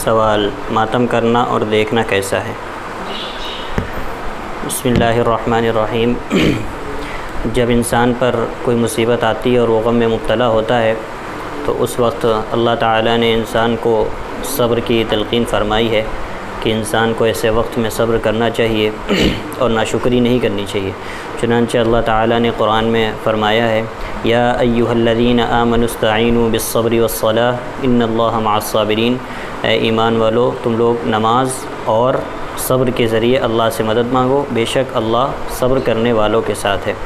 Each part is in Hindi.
सवाल, मातम करना और देखना कैसा है? बिस्मिल्लाहिर्रहमानिर्रहीम। जब इंसान पर कोई मुसीबत आती है और वो गम में मुब्तला होता है तो उस वक्त अल्लाह ताला ने इंसान को सब्र की तलक़ीन फ़रमाई है कि इंसान को ऐसे वक्त में सब्र करना चाहिए और नाशुक्री नहीं करनी चाहिए। चुनांचे अल्लाह ताला ने कुरान में फ़रमाया है, या अय्युहल्लज़ीना आमनुस्तईनु बिस्सब्रि वस्सलाह इन्नल्लाहा मअस्साबिरीन। ए ईमान वालो, तुम लोग नमाज और सब्र के ज़रिए अल्लाह से मदद मांगो, बेशक अल्लाह सब्र करने वालों के साथ है।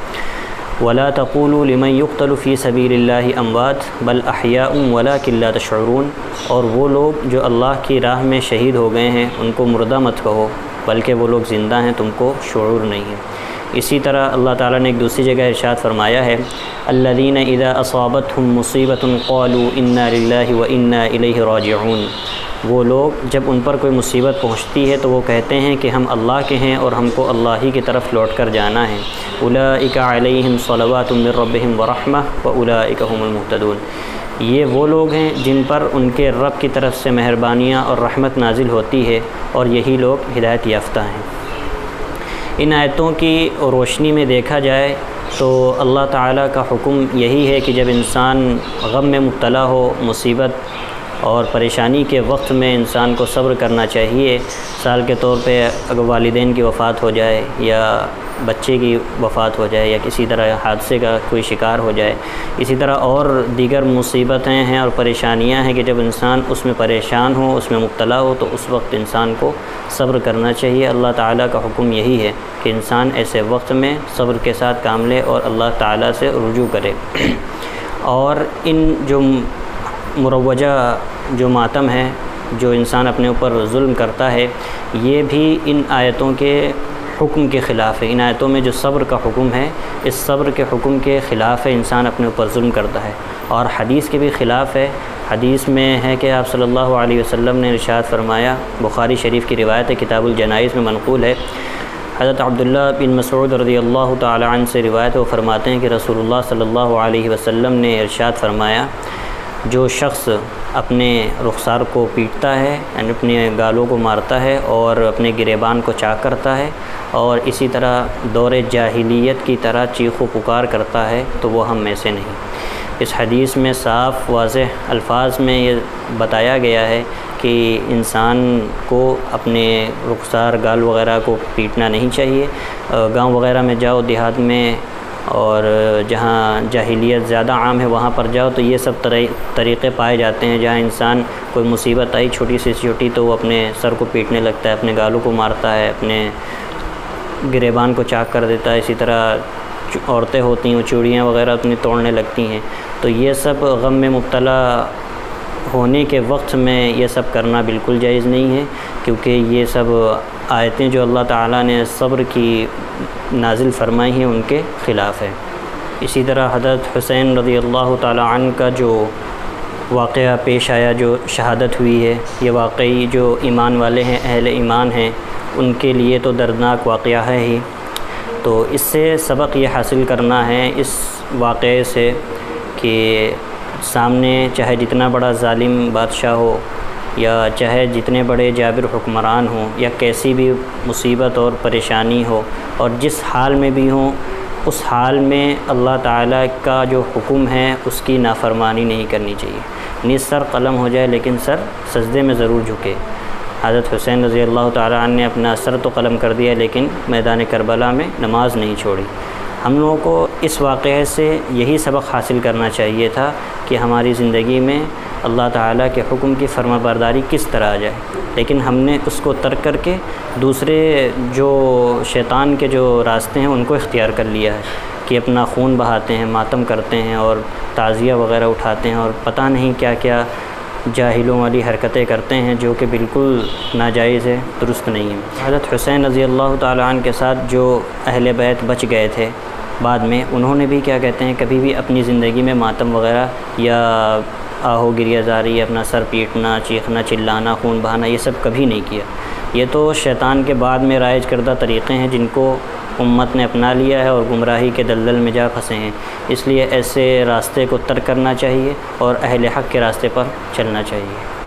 वला तक़ूलू लिमन युक़्तलु फ़ी सबीलिल्लाहि अमवात बल अहयाउम वलाकिन ला तशऊरून। और वो लोग जो अल्लाह की राह में शहीद हो गए हैं उनको मुर्दा मत कहो, बल्कि वो लोग ज़िंदा हैं, तुमको शऊर नहीं है। इसी तरह अल्लाह ताला ने एक दूसरी जगह इरशाद फरमाया है, अल्लज़ीना इज़ा असाबतहुम मुसीबतुन क़ालू इन्ना लिल्लाहि व इन्ना इलैहि राजिऊन। वो लोग जब उन पर कोई मुसीबत पहुँचती है तो वो कहते हैं कि हम अल्लाह के हैं और हमको अल्लाह ही की तरफ लौट कर जाना है। उलाइका अलैहिम सलवातुम मिर रब्बिहिम व रहमह व उलाइका हुमुल मुहतदून। ये वो लोग हैं जिन पर उनके रब की तरफ से मेहरबानियाँ और रहमत नाजिल होती है और यही लोग हिदायत याफ्ता हैं। इन आयतों की रोशनी में देखा जाए तो अल्लाह ताला का हुक्म यही है कि जब इंसान गम में मुब्तला हो, मुसीबत और परेशानी के वक्त में इंसान को सब्र करना चाहिए। साल के तौर पे अगर वालिदैन की वफ़ात हो जाए या बच्चे की वफ़ात हो जाए या किसी तरह हादसे का कोई शिकार हो जाए, इसी तरह और दीगर मुसीबतें हैं और परेशानियां हैं कि जब इंसान उसमें परेशान हो, उसमें मुब्तला हो, तो उस वक्त इंसान को सब्र करना चाहिए। अल्लाह ताला का हुक्म यही है कि इंसान ऐसे वक्त में सब्र के साथ काम ले और अल्लाह ताला से रुजू करे। और इन जो मुरव्वजा जो मातम है, जो इंसान अपने ऊपर जुल्म करता है, ये भी इन आयतों के हुक्म के ख़िलाफ़ है। इन आयतों में जो सब्र का हुक्म है, इस सब्र के हुक्म के ख़िलाफ़ है, इंसान अपने ऊपर जुल्म करता है। और हदीस के भी ख़िलाफ़ है। हदीस में है कि आप सल्लल्लाहु अलैहि वसल्लम ने इरशाद फरमाया, बुखारी शरीफ की रिवायत है, किताबुल जनाइज़ में मनक़ूल है। हज़रत अब्दुल्लाह बिन मसऊद रज़ियल्लाहु तआला अन्हु से रिवायत है, वो फरमाते हैं कि रसूलुल्लाह सल्लल्लाहु अलैहि वसल्लम ने इरशाद फरमाया, जो शख्स अपने रुखसार को पीटता है यानी अपने गालों को मारता है और अपने गिरेबान को चाक करता है और इसी तरह दौरे जाहिलियत की तरह चीखो पुकार करता है, तो वो हम में से नहीं। इस हदीस में साफ़ वाज़ेह अल्फाज में ये बताया गया है कि इंसान को अपने रुखसार गाल वग़ैरह को पीटना नहीं चाहिए। गांव वग़ैरह में जाओ, देहात में, और जहाँ जाहिलियत ज़्यादा आम है वहाँ पर जाओ तो ये सब तरीक़े पाए जाते हैं, जहाँ इंसान कोई मुसीबत आई छोटी से छोटी तो वो अपने सर को पीटने लगता है, अपने गालों को मारता है, अपने गिरेबान को चाक कर देता है। इसी तरह औरतें होती हैं, वो चूड़ियाँ वग़ैरह अपनी तोड़ने लगती हैं। तो ये सब गम में मुब्तला होने के वक्त में ये सब करना बिल्कुल जायज़ नहीं है, क्योंकि ये सब आयतें जो अल्लाह ताला ने सब्र की नाजिल फरमाई हैं उनके ख़िलाफ़ है। इसी तरह हज़रत हुसैन रज़ियल्लाहु ताला अन्हु का जो वाक़या पेश आया, जो शहादत हुई है, ये वाक़ई जो ईमान वाले हैं, अहले ईमान हैं, उनके लिए तो दर्दनाक वाक़या है ही। तो इससे सबक ये हासिल करना है इस वाक़े से कि सामने चाहे जितना बड़ा ज़ालिम बादशाह हो या चाहे जितने बड़े जाबिर हुक्मरान हों या कैसी भी मुसीबत और परेशानी हो और जिस हाल में भी हों, उस हाल में अल्लाह ताला का जो हुक्म है उसकी नाफरमानी नहीं करनी चाहिए। निज सर कलम हो जाए लेकिन सर सजदे में ज़रूर झुके। हज़रत हुसैन रज़ियल्लाहु ताला अन्हु ने अपना सर तो कलम कर दिया लेकिन मैदान करबला में नमाज नहीं छोड़ी। हम लोगों को इस वाक़े से यही सबक हासिल करना चाहिए था कि हमारी ज़िंदगी में अल्लाह ताला के हुक्म की फर्माबरदारी किस तरह आ जाए, लेकिन हमने उसको तर्क करके दूसरे जो शैतान के जो रास्ते हैं उनको इख्तियार कर लिया है कि अपना खून बहाते हैं, मातम करते हैं और ताज़िया वग़ैरह उठाते हैं और पता नहीं क्या क्या जाहिलों वाली हरकतें करते हैं, जो कि बिल्कुल नाजायज़ है, दुरुस्त नहीं है। हज़रत हुसैन रज़ियल्लाहु ताला अन्हु के साथ जो अहले बैत बच गए थे बाद में, उन्होंने भी क्या कहते हैं, कभी भी अपनी ज़िंदगी में मातम वग़ैरह या आहो गिरियाज़ारी, अपना सर पीटना, चीखना, चिल्लाना, खून बहाना, ये सब कभी नहीं किया। ये तो शैतान के बाद में राइज करदा तरीक़े हैं जिनको उम्मत ने अपना लिया है और गुमराही के दलदल में जा फंसे हैं। इसलिए ऐसे रास्ते को तर्क करना चाहिए और अहले हक़ के रास्ते पर चलना चाहिए।